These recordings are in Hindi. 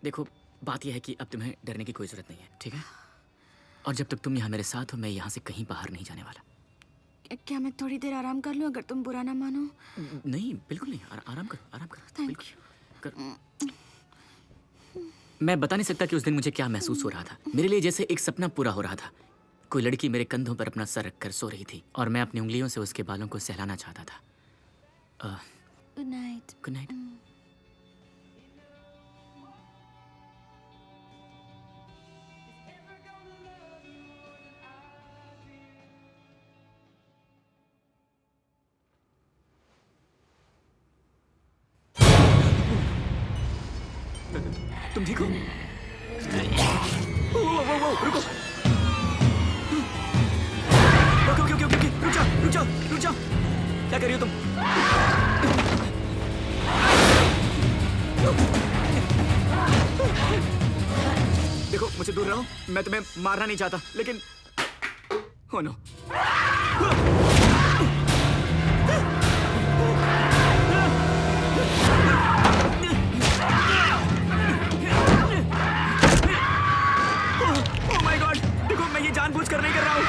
देखो, बात यह है कि अब तुम्हें डरने की कोई ज़रूरत नहीं है, ठीक है? और जब तक तुम यहाँ मेरे साथ हो, मैं यहाँ से कहीं बाहर नहीं जाने वाला। क्या मैं थोड़ी देर आराम कर लूं अगर तुम बुरा ना मानो? नहीं, बिल्कुल नहीं। आराम करो, आराम करो। थैंक बिल्कुल, यू। करो। मैं बता नहीं सकता कि उस दिन मुझे क्या महसूस हो रहा था। मेरे लिए जैसे एक सपना पूरा हो रहा था। कोई लड़की मेरे कंधों पर अपना सर रखकर सो रही थी और मैं अपनी उंगलियों से उसके बालों को सहलाना चाहता था। Good night. Good night. तुम ठीक हो? वो, रुको। ओके, रुक जाओ। क्या कर रही हो तुम? देखो, मुझे दूर रहो। मैं तुम्हें मारना नहीं चाहता, लेकिन oh no। Oh my God! देखो, मैं ये जानबूझकर नहीं कर रहा हूँ।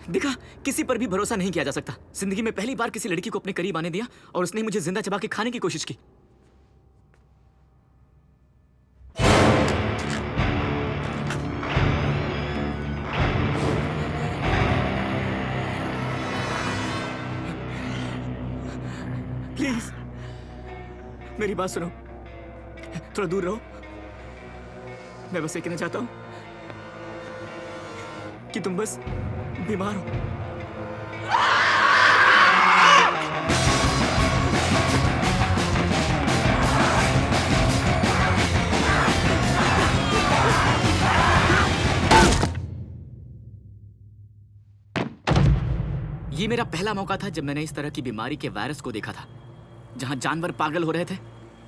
देखा, किसी पर भी भरोसा नहीं किया जा सकता। जिंदगी में पहली बार किसी लड़की को अपने करीब आने दिया और उसने मुझे जिंदा चबा के खाने की कोशिश की। प्लीज, मेरी बात सुनो। थोड़ा दूर रहो। मैं बस ये कहना चाहता हूं कि तुम बस बीमार हो। ये मेरा पहला मौका था जब मैंने इस तरह की बीमारी के वायरस को देखा था, जहां जानवर पागल हो रहे थे,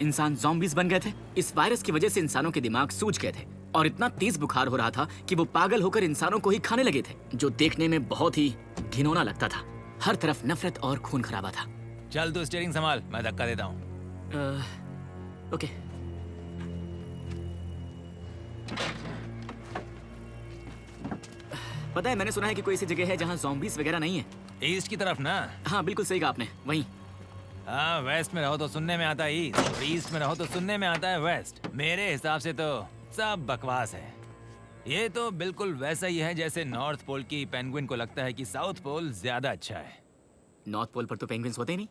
इंसान ज़ॉम्बीज़ बन गए थे। इस वायरस की वजह से इंसानों के दिमाग सूज गए थे और इतना तेज बुखार हो रहा था कि वो पागल होकर इंसानों को ही खाने लगे थे, जो देखने में बहुत ही घिनौना लगता था। हर तरफ नफरत और खून खराबा था। चल तू स्टीयरिंग संभाल, मैं धक्का देता हूँ। ओके। पता है, मैंने सुना है कि कोई ऐसी जगह है जहाँ ज़ॉम्बीज़ वगैरह नहीं है। ईस्ट की तरफ ना? हाँ, बिल्कुल सही कहा आपने, वहीं। हाँ, वेस्ट में रहो तो सुनने में आता है ईस्ट और ईस्ट में रहो तो सुनने में आता है वेस्ट। मेरे हिसाब से तो सब बकवास है। ये तो बिल्कुल वैसा ही है जैसे नॉर्थ पोल की पेंगुइन को लगता है कि साउथ पोल ज्यादा अच्छा है। नॉर्थ पोल पर तो पेंगुइन्स होते ही नहीं।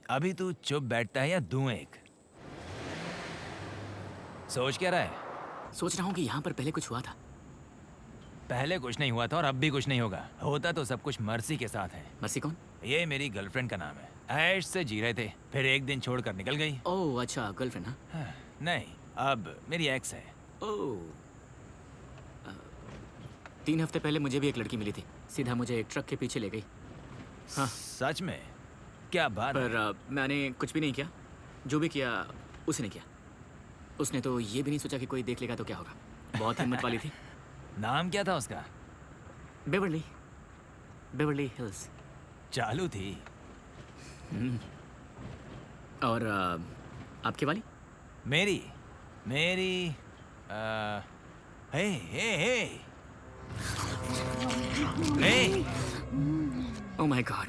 अभी तू चुप बैठता है या दूं एक? सोच क्या रहा है? सोच रहा हूँ कि यहाँ पर पहले कुछ हुआ था। पहले कुछ नहीं हुआ था और अब भी कुछ नहीं होगा। होता तो सब कुछ मर्सी के साथ है। मर्सी कौन? ये मेरी गर्लफ्रेंड का नाम है। ऐश से जी रहे थे, फिर एक दिन छोड़कर निकल गई। ओह अच्छा, गर्लफ्रेंड। हाँ, नहीं, अब मेरी एक्स है। ओह, 3 हफ्ते पहले मुझे भी एक लड़की मिली थी। सीधा मुझे एक ट्रक के पीछे ले गई। हाँ। सच में? क्या बात है? पर मैंने कुछ भी नहीं किया। जो भी किया उसने किया। उसने तो ये भी नहीं सोचा कि कोई देख लेगा तो क्या होगा। बहुत हिम्मत वाली थी। नाम क्या था उसका? Beverly hills. चालू थी। और आपकी वाली? मेरी हे हे हे हे। ओह माय गॉड,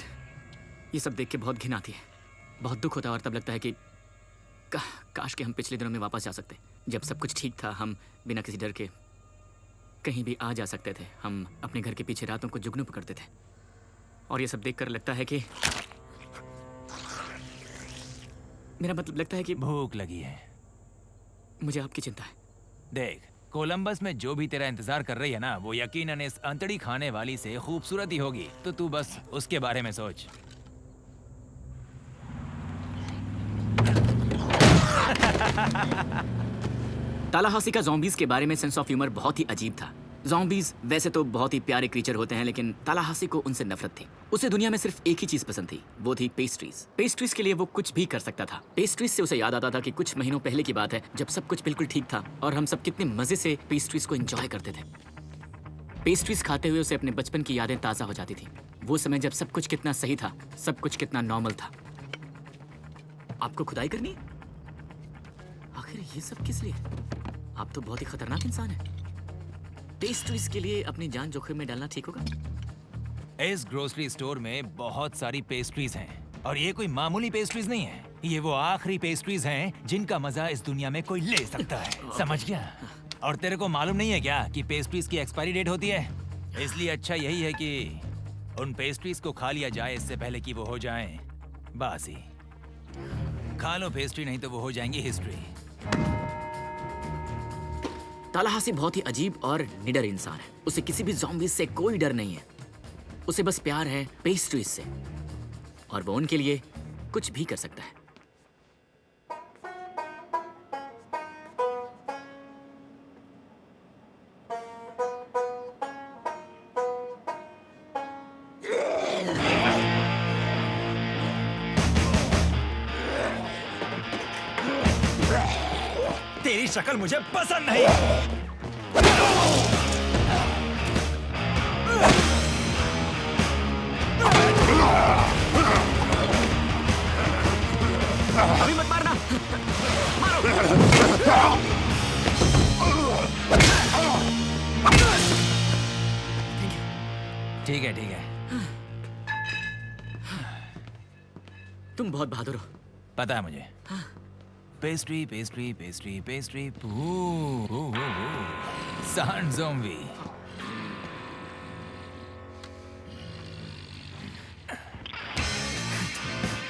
ये सब देख के बहुत घिन आती है। बहुत दुख होता है और तब लगता है कि काश के हम पिछले दिनों में वापस जा सकते। जब सब कुछ ठीक था, हम बिना किसी डर के कहीं भी आ जा सकते थे। हम अपने घर के पीछे रातों को जुगनू पकड़ते थे। और ये सब देखकर लगता है कि मेरा मतलब लगता है कि भूख लगी है। मुझे आपकी चिंता है। देख, कोलंबस में जो भी तेरा इंतजार कर रही है ना, वो यकीनन इस अंतड़ी खाने वाली से खूबसूरत ही होगी। तो तू बस उसके बारे में सोच। तालाहासी का ज़ॉम्बीज़ के बारे में सेंस ऑफ ह्यूमर बहुत ही अजीब था। ज़ॉम्बीज़ वैसे तो बहुत ही प्यारे क्रीचर होते हैं, लेकिन तालाहासी को उनसे नफरत थी। उसे दुनिया में सिर्फ एक ही चीज़ पसंद थी, वो थी पेस्ट्रीज। पेस्ट्रीज के लिए वो कुछ भी कर सकता था। पेस्ट्रीज से उसे याद आता था कि कुछ महीनों पहले की बात है जब सब कुछ बिल्कुल ठीक था और हम सब कितने मज़े से पेस्ट्रीज को एंजॉय करते थे। पेस्ट्रीज खाते हुए उसे अपने बचपन की यादें ताज़ा हो जाती थी। वो समय जब सब कुछ कितना सही था, सब कुछ कितना नॉर्मल था। आपको खुदाई करनी है? आखिर ये सब किस लिए? आप तो बहुत ही खतरनाक इंसान हैं। पेस्ट्रीज के लिए अपनी जान जोखिम में डालना ठीक होगा? इस ग्रोसरी स्टोर में बहुत सारी पेस्ट्रीज हैं और ये कोई मामूली पेस्ट्रीज नहीं है। ये वो आखिरी पेस्ट्रीज हैं जिनका मजा इस दुनिया में कोई ले सकता है। समझ गया? और तेरे को मालूम नहीं है क्या कि पेस्ट्रीज की एक्सपायरी डेट होती है? इसलिए अच्छा यही है कि उन पेस्ट्रीज को खा लिया जाए इससे पहले कि वो हो जाएं बासी। खा लो पेस्ट्री, नहीं तो वो हो जाएंगी हिस्ट्री। तालाहासी बहुत ही अजीब और निडर इंसान है। उसे किसी भी ज़ॉम्बीज़ से कोई डर नहीं है। उसे बस प्यार है पेस्ट्रीज से और वो उनके लिए कुछ भी कर सकता है। तेरी शक्ल मुझे पसंद नहीं। अभी मत मारना। ठीक है ठीक है। तुम बहुत बहादुर हो। पता है मुझे। पेस्ट्री पेस्ट्री पेस्ट्री पेस्ट्री सान ज़ॉम्बी।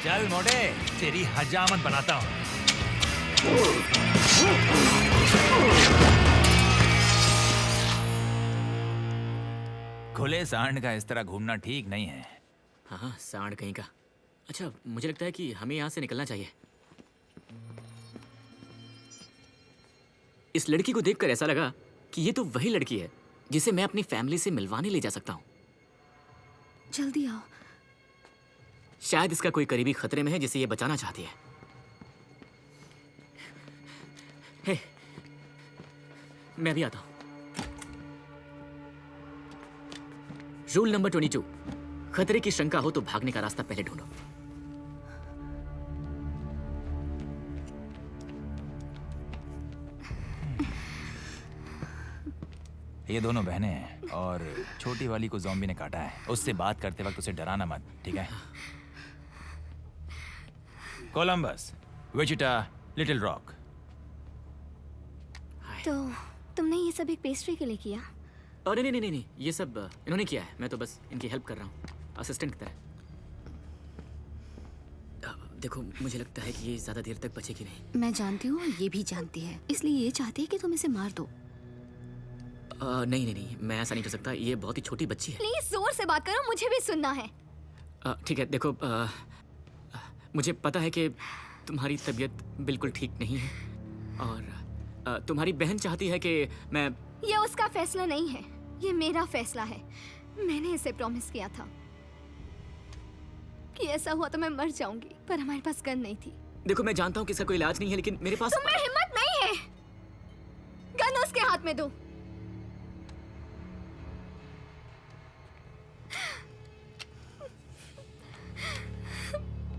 चल मोटे, तेरी हजामत बनाता हूँ। खुले सांड का इस तरह घूमना ठीक नहीं है। हाँ, सांड कहीं का। अच्छा, मुझे लगता है कि हमें यहाँ से निकलना चाहिए। इस लड़की को देखकर ऐसा लगा कि ये तो वही लड़की है जिसे मैं अपनी फैमिली से मिलवाने ले जा सकता हूँ। जल्दी आओ। शायद इसका कोई करीबी खतरे में है जिसे ये बचाना चाहती है। हे, मैं भी आता हूं। रूल नंबर 22, खतरे की शंका हो तो भागने का रास्ता पहले ढूंढो। ये दोनों बहनें हैं और छोटी वाली को ज़ॉम्बी ने काटा है। उससे बात करते वक्त उसे डराना मत, ठीक है? Columbus, Wichita, little rock. तो तुमने ये सब एक पेस्ट्री के लिए किया? अरे नहीं नहीं नहीं, ये सब इन्होंने किया है। मैं तो बस इनकी हेल्प कर रहा हूँ, असिस्टेंट की तरह। देखो, मुझे लगता है कि ये ज्यादा देर तक बचेगी नहीं। मैं जानती हूँ, ये भी जानती है, इसलिए ये चाहती है कि तुम इसे मार दो। नहीं नहीं नहीं, मैं ऐसा नहीं कर सकता। ये बहुत ही छोटी बच्ची है। प्लीज जोर से बात करो, मुझे भी सुनना है। ठीक है, देखो, मुझे पता है कि तुम्हारी तबीयत बिल्कुल ठीक नहीं है और तुम्हारी बहन चाहती है कि मैं... ये उसका फैसला नहीं है, ये मेरा फैसला है। मैंने इसे प्रॉमिस किया था कि ऐसा हुआ तो मैं मर जाऊंगी, पर हमारे पास गन नहीं थी। देखो, मैं जानता हूँ कि इसका कोई इलाज नहीं है, लेकिन मेरे पास... तुम्हें हिम्मत नहीं है, गन उसके हाथ में दो।